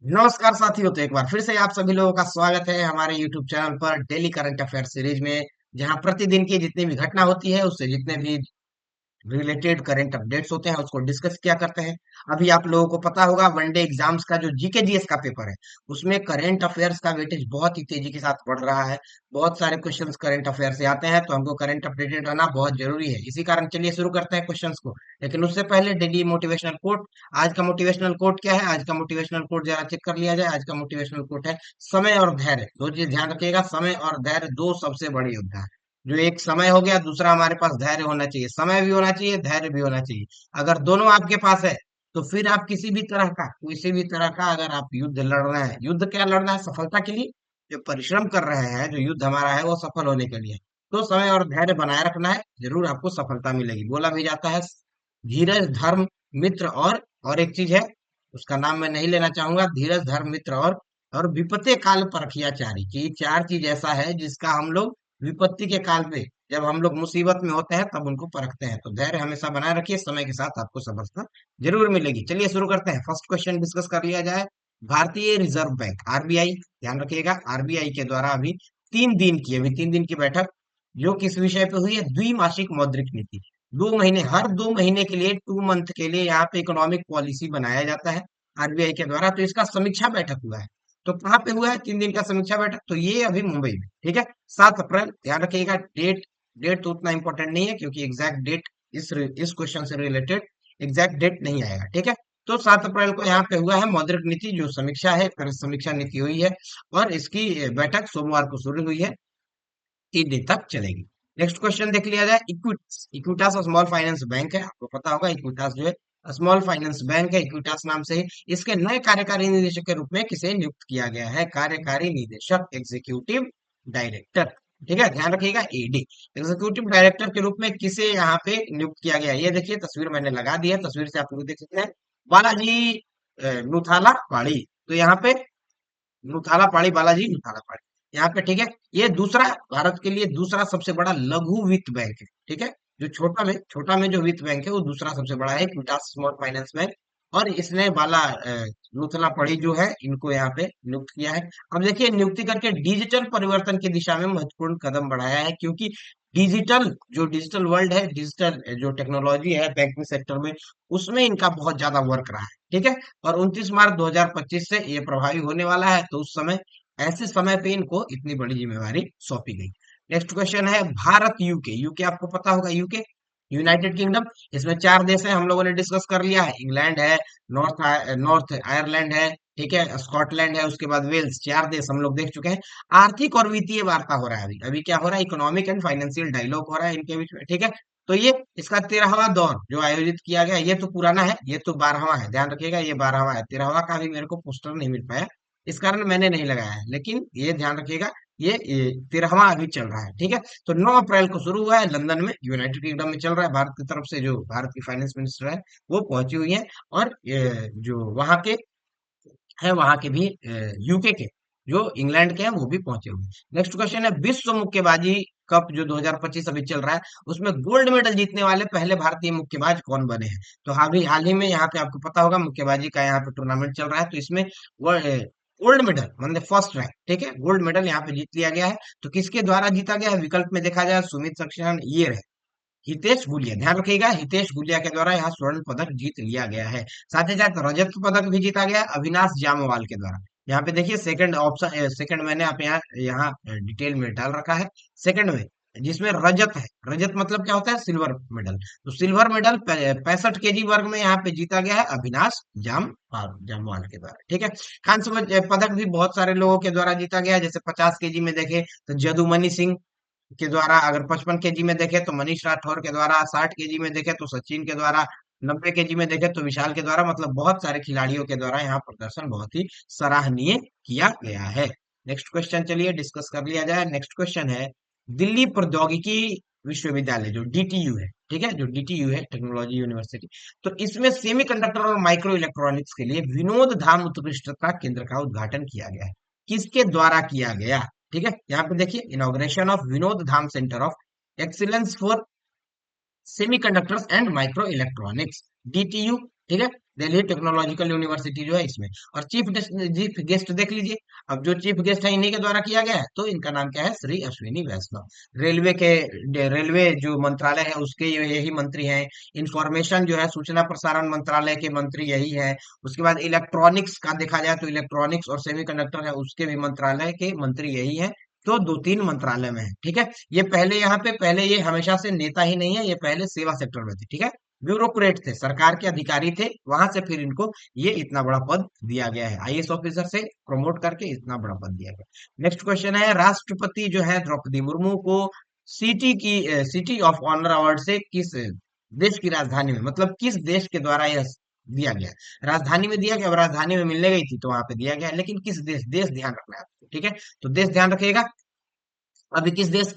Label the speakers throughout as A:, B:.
A: नमस्कार साथियों। तो एक बार फिर से आप सभी लोगों का स्वागत है हमारे YouTube चैनल पर डेली करंट अफेयर सीरीज में, जहां प्रतिदिन की जितनी भी घटना होती है उससे जितने भी रिलेटेड करंट अपडेट्स होते हैं उसको डिस्कस किया करते हैं। अभी आप लोगों को पता होगा वनडे एग्जाम्स का जो जीके जीएस का पेपर है उसमें करंट अफेयर्स का वेटेज बहुत ही तेजी के साथ बढ़ रहा है। बहुत सारे क्वेश्चंस करंट अफेयर से आते हैं, तो हमको करंट अपडेटेड रहना बहुत जरूरी है। इसी कारण चलिए शुरू करते हैं क्वेश्चंस को। लेकिन उससे पहले डेली मोटिवेशनल कोट। आज का मोटिवेशनल कोट क्या है? आज का मोटिवेशनल कोट जरा चेक कर लिया जाए। आज का मोटिवेशनल कोट है समय और धैर्य। दो चीज ध्यान रखिएगा, समय और धैर्य दो सबसे बड़े योद्धा है। जो एक समय हो गया, दूसरा हमारे पास धैर्य होना चाहिए। समय भी होना चाहिए, धैर्य भी होना चाहिए। अगर दोनों आपके पास है तो फिर आप किसी भी तरह का अगर आप युद्ध लड़ना है, युद्ध क्या लड़ना है? सफलता के लिए जो परिश्रम कर रहे हैं, जो युद्ध हमारा है वो सफल होने के लिए। तो समय और धैर्य बनाए रखना है, जरूर आपको सफलता मिलेगी। बोला भी जाता है धीरज धर्म मित्र और एक चीज है, उसका नाम मैं नहीं लेना चाहूंगा। धीरज धर्म मित्र और विपत्ति काल परखिया चारी, कि चार चीज ऐसा है जिसका हम लोग विपत्ति के काल पे, जब हम लोग मुसीबत में होते हैं तब उनको परखते हैं। तो धैर्य हमेशा बनाए रखिए, समय के साथ आपको सफलता जरूर मिलेगी। चलिए शुरू करते हैं। फर्स्ट क्वेश्चन डिस्कस कर लिया जाए। भारतीय रिजर्व बैंक आरबीआई, ध्यान रखिएगा, आरबीआई के द्वारा अभी 3 दिन की बैठक जो किस विषय पे हुई है? द्विमासिक मौद्रिक नीति। 2 महीने, हर 2 महीने के लिए 2 मंथ के लिए यहाँ पे इकोनॉमिक पॉलिसी बनाया जाता है आरबीआई के द्वारा। तो इसका समीक्षा बैठक हुआ है। तो कहाँ पे हुआ है 3 दिन का समीक्षा बैठक? तो ये अभी मुंबई में, ठीक है। 7 अप्रैल, ध्यान रखिएगा। डेट डेट तो उतना इंपॉर्टेंट नहीं है, क्योंकि एग्जैक्ट डेट इस क्वेश्चन से रिलेटेड एग्जैक्ट डेट नहीं आएगा, ठीक है। तो 7 अप्रैल को यहाँ पे हुआ है मौद्रिक नीति जो समीक्षा है, समीक्षा नीति हुई है। और इसकी बैठक सोमवार को शुरू हुई है, 3 दिन तक चलेगी। नेक्स्ट क्वेश्चन देख लिया जाए। Equitas, Equitas small finance bank है, आपको पता होगा इक्विटास जो है स्मॉल फाइनेंस बैंक है। इक्विटास नाम से ही इसके नए कार्यकारी निदेशक के रूप में किसे नियुक्त किया गया है? कार्यकारी निदेशक, एग्जीक्यूटिव डायरेक्टर, ठीक है। ध्यान रखिएगा, एडी, एग्जीक्यूटिव डायरेक्टर के रूप में किसे यहाँ पे नियुक्त किया गया है? ये देखिए, तस्वीर मैंने लगा दी है, तस्वीर से आप लोग देख सकते हैं। बालाजी नुथाला पाड़ी। तो यहाँ पे नुथाला पाड़ी, बालाजी नुथाला पाड़ी यहाँ पे, ठीक है। ये दूसरा, भारत के लिए दूसरा सबसे बड़ा लघु वित्त बैंक है, ठीक है। जो छोटा में जो वित्त बैंक है वो दूसरा सबसे बड़ा है, क्विटास स्मॉल फाइनेंस बैंक। और इसने नुथला पड़ी जो है, इनको यहाँ पे नियुक्त किया है। अब देखिए, नियुक्ति करके डिजिटल परिवर्तन की दिशा में महत्वपूर्ण कदम बढ़ाया है, क्योंकि डिजिटल वर्ल्ड है, डिजिटल जो टेक्नोलॉजी है बैंकिंग सेक्टर में, उसमें इनका बहुत ज्यादा वर्क रहा है, ठीक है। और 29 मार्च 2025 से ये प्रभावी होने वाला है। तो उस समय, ऐसे समय पे इनको इतनी बड़ी जिम्मेवारी सौंपी गई। नेक्स्ट क्वेश्चन है भारत यूके। यूके आपको पता होगा, यूके यूनाइटेड किंगडम। इसमें 4 देश हैं, हम लोगों ने डिस्कस कर लिया है। इंग्लैंड है, नॉर्थ आयरलैंड है, ठीक है, स्कॉटलैंड है, उसके बाद वेल्स। 4 देश हम लोग देख चुके हैं। आर्थिक और वित्तीय वार्ता हो रहा है अभी। अभी क्या हो रहा है? इकोनॉमिक एंड फाइनेंशियल डायलॉग हो रहा है इनके बीच में, ठीक है। तो ये इसका 13वां दौर जो आयोजित किया गया, ये तो पुराना है, ये तो 12वां है। ध्यान रखिएगा, ये 12वां है। 13वां का भी मेरे को पोस्टर नहीं मिल पाया, इस कारण मैंने नहीं लगाया है। लेकिन ये ध्यान रखिएगा, ये 13वां अभी चल रहा है, ठीक है। तो 9 अप्रैल को शुरू हुआ है, लंदन में, यूनाइटेड किंगडम में चल रहा है। भारत की तरफ से जो भारत की फाइनेंस मिनिस्टर है वो पहुंची हुई है। और जो वहां के है, वहां के भी, यूके के, जो इंग्लैंड के हैं वो भी पहुंचे हुए हैं। नेक्स्ट क्वेश्चन है विश्व मुक्केबाजी कप जो 2025 अभी चल रहा है, उसमें गोल्ड मेडल जीतने वाले पहले भारतीय मुक्केबाज कौन बने हैं? तो हाल ही में यहाँ पे आपको पता होगा मुक्केबाजी का यहाँ पे टूर्नामेंट चल रहा है, तो इसमें गोल्ड मेडल मतलब फर्स्ट रैंक, ठीक है, गोल्ड मेडल यहाँ पे जीत लिया गया है। तो किसके द्वारा जीता गया है? विकल्प में देखा जाए, सुमित सक्सेना, ये रहे हितेश गुलिया। ध्यान रखिएगा, हितेश गुलिया के द्वारा यहाँ स्वर्ण पदक जीत लिया गया है। साथ ही साथ रजत पदक भी जीता गया है अविनाश जामवाल के द्वारा। यहाँ पे देखिए, सेकंड ऑप्शन, सेकंड मैंने आप यहाँ यहाँ डिटेल में डाल रखा है। सेकंड में जिसमें रजत है, रजत मतलब क्या होता है? Silver medal. तो सिल्वर मेडल 65 केजी वर्ग में यहाँ पे जीता गया है अविनाश जामवाल के द्वारा, ठीक है। कांस्य पदक भी बहुत सारे लोगों के द्वारा जीता गया है। जैसे 50 केजी में देखे तो जदुमणि सिंह के द्वारा, अगर 55 केजी में देखे तो मनीष राठौर के द्वारा, 60 केजी में देखे तो सचिन के द्वारा, 90 केजी में देखे तो विशाल के द्वारा, मतलब बहुत सारे खिलाड़ियों के द्वारा यहाँ प्रदर्शन बहुत ही सराहनीय किया गया है। नेक्स्ट क्वेश्चन चलिए डिस्कस कर लिया जाए। नेक्स्ट क्वेश्चन है दिल्ली प्रौद्योगिकी विश्वविद्यालय जो डीटीयू है, ठीक है, जो डीटीयू है टेक्नोलॉजी यूनिवर्सिटी। तो इसमें सेमीकंडक्टर और माइक्रो इलेक्ट्रॉनिक्स के लिए विनोद धाम उत्कृष्टता केंद्र का उद्घाटन किया गया है। किसके द्वारा किया गया? ठीक है, यहाँ पे देखिए, inauguration of Vinod Dham centre of excellence for semiconductors and micro electronics, DTU, ठीक है। दिल्ली टेक्नोलॉजिकल यूनिवर्सिटी जो है इसमें। और चीफ गेस्ट देख लीजिए, अब जो चीफ गेस्ट है इन्हीं के द्वारा किया गया है, तो इनका नाम क्या है, श्री अश्विनी वैष्णव। रेलवे जो मंत्रालय है उसके यही मंत्री हैं। इंफॉर्मेशन जो है, सूचना प्रसारण मंत्रालय के मंत्री यही है। उसके बाद इलेक्ट्रॉनिक्स का देखा जाए तो इलेक्ट्रॉनिक्स और सेमीकंडक्टर है उसके भी मंत्रालय के मंत्री यही है। तो दो तीन मंत्रालय में है, ठीक है। ये पहले यहाँ पे, पहले ये हमेशा से नेता ही नहीं है, ये पहले सेवा सेक्टर में थे, ठीक है। ब्यूरोक्रेट थे, सरकार के अधिकारी थे, वहां से फिर इनको ये इतना बड़ा पद दिया गया है, आईएएस ऑफिसर से प्रमोट करके इतना बड़ा पद दिया गया। नेक्स्ट क्वेश्चन है, राष्ट्रपति जो है द्रौपदी मुर्मू को सिटी ऑफ ऑनर अवार्ड से किस देश की राजधानी में, मतलब किस देश के द्वारा यह दिया गया। राजधानी में दिया गया, अब राजधानी में मिलने गई थी तो वहां पे दिया गया, लेकिन किस देश, देश ध्यान रखना है आपको, ठीक है। तो देश ध्यान रखिएगा। अभी किस देश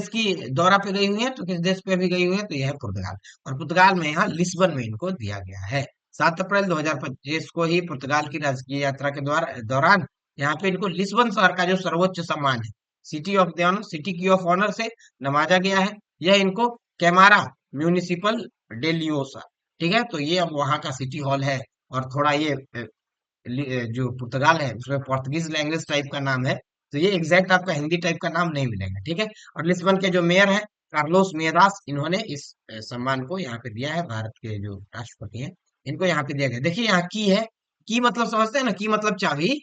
A: की दौरा पे गई हुई है, तो किस देश पे अभी गई हुई है, तो यह है पुर्तगाल। और पुर्तगाल में यहाँ लिस्बन में इनको दिया गया है। 7 अप्रैल 2025 को ही पुर्तगाल की राजकीय यात्रा के दौरान यहाँ पे इनको लिस्बन शहर का जो सर्वोच्च सम्मान है, सिटी की ऑफ ऑनर से नवाजा गया है। यह इनको कैमारा म्यूनिसिपल डेलियोसा, ठीक है। तो ये अब वहाँ का सिटी हॉल है। और थोड़ा ये जो पुर्तगाल है उसमें पोर्तुगीज लैंग्वेज टाइप का नाम है, तो ये एग्जैक्ट आपका हिंदी टाइप का नाम नहीं मिलेगा, ठीक है। और लिस्बन के जो मेयर हैं कार्लोस मेयरास, इन्होंने इस सम्मान को यहाँ पे दिया है, भारत के जो राष्ट्रपति हैं इनको यहाँ पे दिया गया। देखिए यहाँ की है, की मतलब समझते हैं ना, की मतलब चाबी,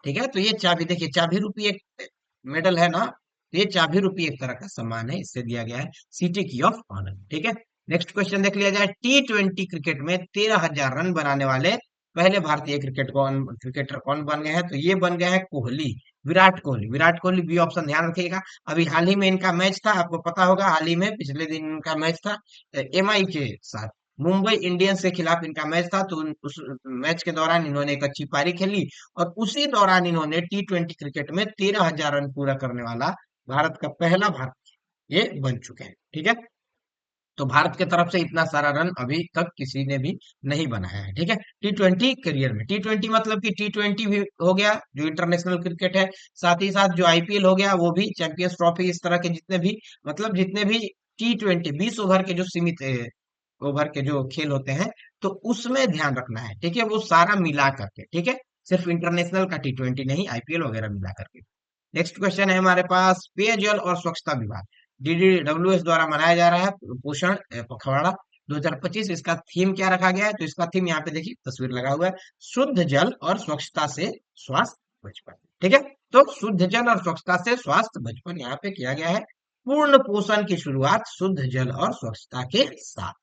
A: ठीक है। तो ये चाबी, देखिए चाबी रूपी एक मेडल है ना, तो ये चाबी रूपी एक तरह का सम्मान है, इससे दिया गया है सिटी की ऑफ ऑनर, ठीक है। नेक्स्ट क्वेश्चन देख लिया जाए, T20 क्रिकेट में 13,000 रन बनाने वाले पहले भारतीय क्रिकेटर कौन बन गए हैं, तो ये बन गए हैं कोहली, विराट कोहली। विराट कोहली बी ऑप्शन ध्यान रखिएगा। अभी हाल ही में इनका मैच था, आपको पता होगा, हाल ही में पिछले दिन इनका मैच था एमआई के साथ, मुंबई इंडियंस के खिलाफ इनका मैच था। तो उस मैच के दौरान इन्होंने एक अच्छी पारी खेली, और उसी दौरान इन्होंने T20 क्रिकेट में 13,000 रन पूरा करने वाला भारत का पहला भारतीय ये बन चुके हैं, ठीक है। तो भारत की तरफ से इतना सारा रन अभी तक किसी ने भी नहीं बनाया है, ठीक है, T20 करियर में। T20 मतलब कि T20 भी हो गया जो इंटरनेशनल क्रिकेट है, साथ ही साथ जो आईपीएल हो गया वो भी, चैंपियंस ट्रॉफी, इस तरह के जितने भी, मतलब जितने भी T20 20 ओवर के जो सीमित ओवर के जो खेल होते हैं, तो उसमें ध्यान रखना है, ठीक है, वो सारा मिला करके, ठीक है। सिर्फ इंटरनेशनल का T20 नहीं, आईपीएल वगैरह मिला करके। नेक्स्ट क्वेश्चन है हमारे पास, पेयजल और स्वच्छता विभाग DDWS द्वारा मनाया जा रहा है पोषण पखवाड़ा 2025। इसका थीम क्या रखा गया है, तो इसका थीम यहाँ पे देखिए तस्वीर लगा हुआ है, शुद्ध जल और स्वच्छता से स्वास्थ्य बचपन, ठीक है। तो शुद्ध जल और स्वच्छता से स्वास्थ्य बचपन यहाँ पे किया गया है। पूर्ण पोषण की शुरुआत शुद्ध जल और स्वच्छता के साथ,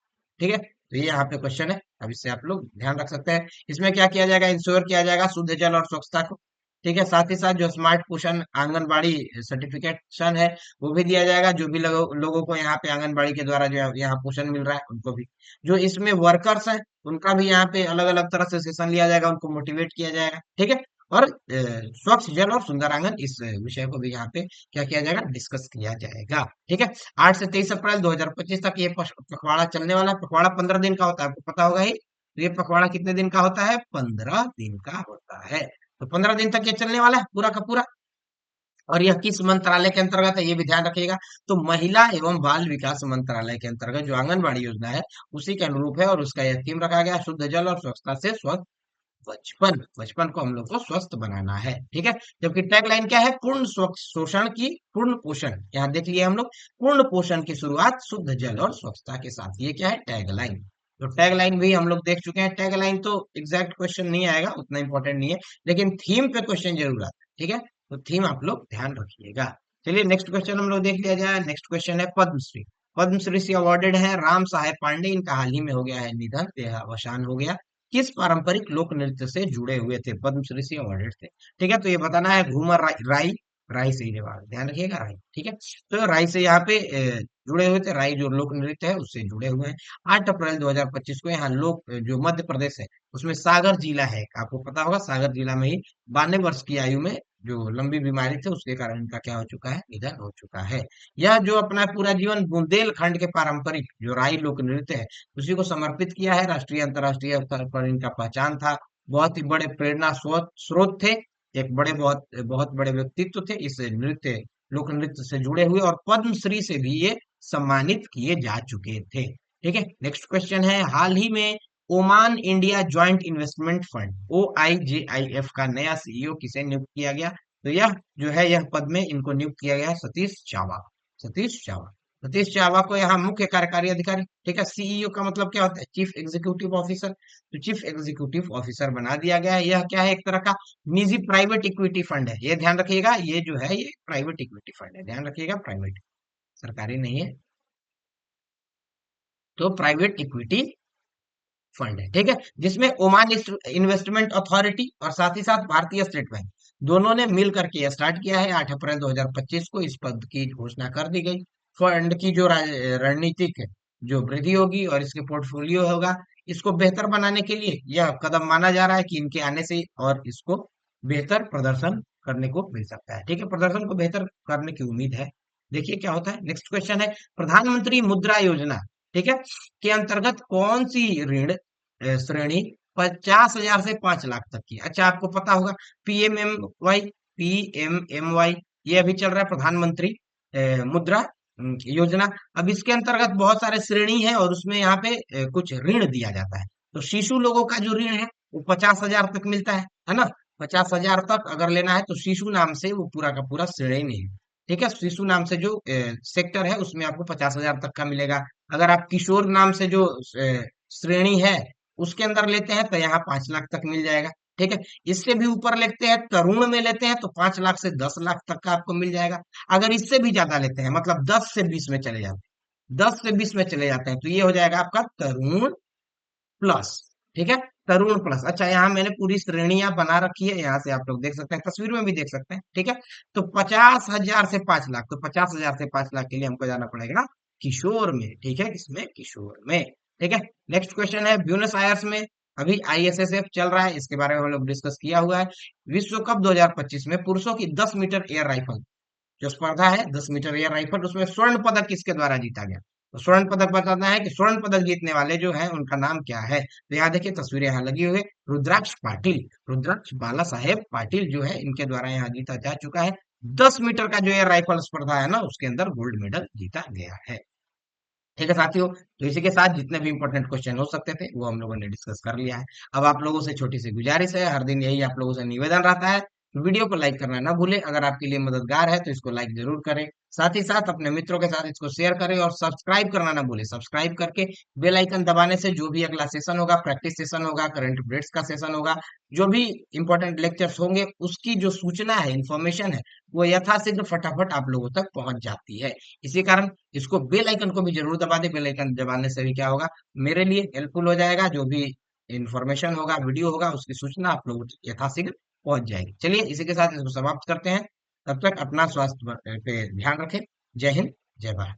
A: ठीक है। तो ये यहाँ पे क्वेश्चन है, अब इससे आप लोग ध्यान रख सकते हैं। इसमें क्या किया जाएगा, इंश्योर किया जाएगा शुद्ध जल और स्वच्छता को, ठीक है। साथ ही साथ जो स्मार्ट पोषण आंगनबाड़ी सर्टिफिकेशन है वो भी दिया जाएगा, जो भी लोगों को यहाँ पे आंगनबाड़ी के द्वारा जो है यहाँ पोषण मिल रहा है उनको भी। जो इसमें वर्कर्स हैं उनका भी यहाँ पे अलग अलग तरह से सेशन लिया जाएगा, उनको मोटिवेट किया जाएगा, ठीक है। और स्वच्छ जल और सुंदर आंगन, इस विषय को भी यहाँ पे क्या किया जाएगा, डिस्कस किया जाएगा, ठीक है। 8 से 23 अप्रैल 2025 तक ये पखवाड़ा चलने वाला है। पखवाड़ा 15 दिन का होता है, आपको पता होगा ही। तो ये पखवाड़ा कितने दिन का होता है, 15 दिन का होता है। तो 15 दिन तक ये चलने वाला है पूरा का पूरा। और यह किस मंत्रालय के अंतर्गत है, ये भी ध्यान रखिएगा। तो महिला एवं बाल विकास मंत्रालय के अंतर्गत जो आंगनबाड़ी योजना है उसी के अनुरूप है, और उसका यह थीम रखा गया, शुद्ध जल और स्वच्छता से स्वस्थ बचपन। बचपन को हम लोग को स्वस्थ बनाना है, ठीक है। जबकि टैगलाइन क्या है, पूर्ण शोषण की पूर्ण पोषण, यहाँ देख लिया हम लोग, पूर्ण पोषण की शुरुआत शुद्ध जल और स्वच्छता के साथ, ये क्या है, टैगलाइन। तो टैगलाइन भी हम लोग देख चुके हैं। टैगलाइन तो एग्जैक्ट क्वेश्चन नहीं आएगा, उतना इंपॉर्टेंट नहीं है, लेकिन थीम पे क्वेश्चन जरूर आता है, ठीक है। तो थीम आप लोग ध्यान रखिएगा। चलिए नेक्स्ट क्वेश्चन हम लोग देख लिया जाए। नेक्स्ट क्वेश्चन है पद्मश्री। पद्मश्री से अवार्डेड है राम साहेब पांडे, इनका हाल ही में हो गया है निधन, देहावसान हो गया। किस पारंपरिक लोक नृत्य से जुड़े हुए थे, पद्मश्री से अवार्डेड थे, ठीक है। तो ये बताना है, घूमर राई, राई से ही जवाब, ध्यान रखिएगा, राई, ठीक है। तो राई से यहाँ पे जुड़े हुए थे, राई जो लोक नृत्य है उससे जुड़े हुए हैं। 8 अप्रैल 2025 को यहाँ जो मध्य प्रदेश है उसमें सागर जिला है, आपको पता होगा, सागर जिला में ही 92 वर्ष की आयु में जो लंबी बीमारी थी उसके कारण इनका क्या हो चुका है, निधन हो चुका है। यह जो अपना पूरा जीवन बुंदेलखंड के पारंपरिक जो राई लोक नृत्य है उसी को समर्पित किया है, राष्ट्रीय अंतर्राष्ट्रीय स्तर पर इनका पहचान था। बहुत ही बड़े प्रेरणा स्रोत थे, एक बहुत बहुत बड़े व्यक्तित्व थे इस नृत्य लोक नृत्य से जुड़े हुए, और पद्मश्री से भी ये सम्मानित किए जा चुके थे, ठीक है, नेक्स्ट क्वेश्चन है, हाल ही में Oman India joint investment fund OIJIF का नया CEO किसे नियुक्त किया गया? तो यह जो है, यह पद में इनको नियुक्त किया गया है सतीश चावा। सतीश चावा, सतीश चावा को यहाँ मुख्य कार्यकारी अधिकारी, ठीक है, CEO का मतलब क्या होता है? Chief executive officer. तो चीफ एग्जीक्यूटिव ऑफिसर बना दिया गया है। यह क्या है? एक तरह का निजी प्राइवेट इक्विटी फंड है, ये ध्यान रखिएगा। ये जो है, ये प्राइवेट इक्विटी फंड है, ध्यान रखिएगा, प्राइवेट, सरकारी नहीं है। तो प्राइवेट इक्विटी फंड है, ठीक है, जिसमें ओमान इन्वेस्टमेंट अथॉरिटी और साथ ही साथ भारतीय स्टेट बैंक दोनों ने मिल करके यह स्टार्ट किया है। 8 अप्रैल 2025 को इस पद की घोषणा कर दी गई। फंड की जो रणनीतिक है, जो वृद्धि होगी और इसके पोर्टफोलियो होगा, इसको बेहतर बनाने के लिए यह कदम माना जा रहा है कि इनके आने से और इसको बेहतर प्रदर्शन करने को मिल सकता है। ठीक है, प्रदर्शन को बेहतर करने की उम्मीद है। देखिए क्या होता है। नेक्स्ट क्वेश्चन है, प्रधानमंत्री मुद्रा योजना, ठीक है, के अंतर्गत कौन सी ऋण श्रेणी 50,000 से 5 लाख तक की? अच्छा, आपको पता होगा पीएमएमवाई, पीएमएमवाई ये अभी चल रहा है, प्रधानमंत्री मुद्रा योजना। अब इसके अंतर्गत बहुत सारे श्रेणी है और उसमें यहाँ पे कुछ ऋण दिया जाता है। तो शिशु लोगों का जो ऋण है वो 50,000 तक मिलता है ना? 50,000 तक अगर लेना है तो शिशु नाम से वो पूरा का पूरा श्रेणी है। ठीक है, शिशु नाम से जो सेक्टर है उसमें आपको 50,000 तक का मिलेगा। अगर आप किशोर नाम से जो श्रेणी है उसके अंदर लेते हैं तो यहाँ 5 लाख तक मिल जाएगा। ठीक है, इससे भी ऊपर लेते हैं, तरुण में लेते हैं तो 5 लाख से 10 लाख तक का आपको मिल जाएगा। अगर इससे भी ज्यादा लेते हैं, मतलब 10 से 20 में चले जाते हैं, 10 से 20 में चले जाते हैं, तो ये हो जाएगा आपका तरुण प्लस। ठीक है, तरुण प्लस। अच्छा, यहाँ मैंने पूरी श्रेणियां बना रखी है, यहाँ से आप लोग देख सकते हैं, तस्वीर में भी देख सकते हैं। ठीक है, तो 50,000 से 5 लाख, तो 50,000 से 5 लाख के लिए हमको जाना पड़ेगा किशोर में। ठीक है, किसमें? किशोर में। ठीक है, नेक्स्ट क्वेश्चन है, ब्यूनस आयर्स में अभी ISSF चल रहा है, इसके बारे में हम लोग डिस्कस किया हुआ है। विश्व कप 2025 में पुरुषों की 10 मीटर एयर राइफल जो स्पर्धा है, 10 मीटर एयर राइफल, उसमें स्वर्ण पदक किसके द्वारा जीता गया? तो स्वर्ण पदक बताना है कि स्वर्ण पदक जीतने वाले जो है उनका नाम क्या है। तो यहाँ देखिए, तस्वीरें यहाँ लगी हुई है, रुद्राक्ष पाटिल, रुद्राक्ष बाला साहेब पाटिल जो है, इनके द्वारा यहाँ जीता जा चुका है। 10 मीटर का जो एयर राइफल स्पर्धा है ना, उसके अंदर गोल्ड मेडल जीता गया है। ठीक है साथियों, तो इसी के साथ जितने भी इंपॉर्टेंट क्वेश्चन हो सकते थे वो हम लोगों ने डिस्कस कर लिया है। अब आप लोगों से छोटी सी गुजारिश है, हर दिन यही आप लोगों से निवेदन रहता है, वीडियो को लाइक करना ना भूलें। अगर आपके लिए मददगार है तो इसको लाइक जरूर करें, साथ ही साथ अपने मित्रों के साथ इसको शेयर करें और सब्सक्राइब करना ना भूलें। सब्सक्राइब करके बेल आइकन दबाने से जो भी अगला सेशन होगा, प्रैक्टिस सेशन होगा, करंट अफेयर्स का सेशन होगा, जो भी इंपॉर्टेंट लेक्चर्स होंगे, उसकी जो सूचना है, इंफॉर्मेशन है, वो यथाशीघ्र फटाफट आप लोगों तक पहुंच जाती है। इसी कारण इसको बेल आइकन को भी जरूर दबा दे। बेल आइकन दबाने से भी क्या होगा, मेरे लिए हेल्पफुल हो जाएगा, जो भी इंफॉर्मेशन होगा, वीडियो होगा, उसकी सूचना आप लोगों तक यथाशीघ्र पहुंच जाएगी। चलिए इसी के साथ इसको समाप्त करते हैं। तब तक अपना स्वास्थ्य पे ध्यान रखें। जय हिंद, जय भारत।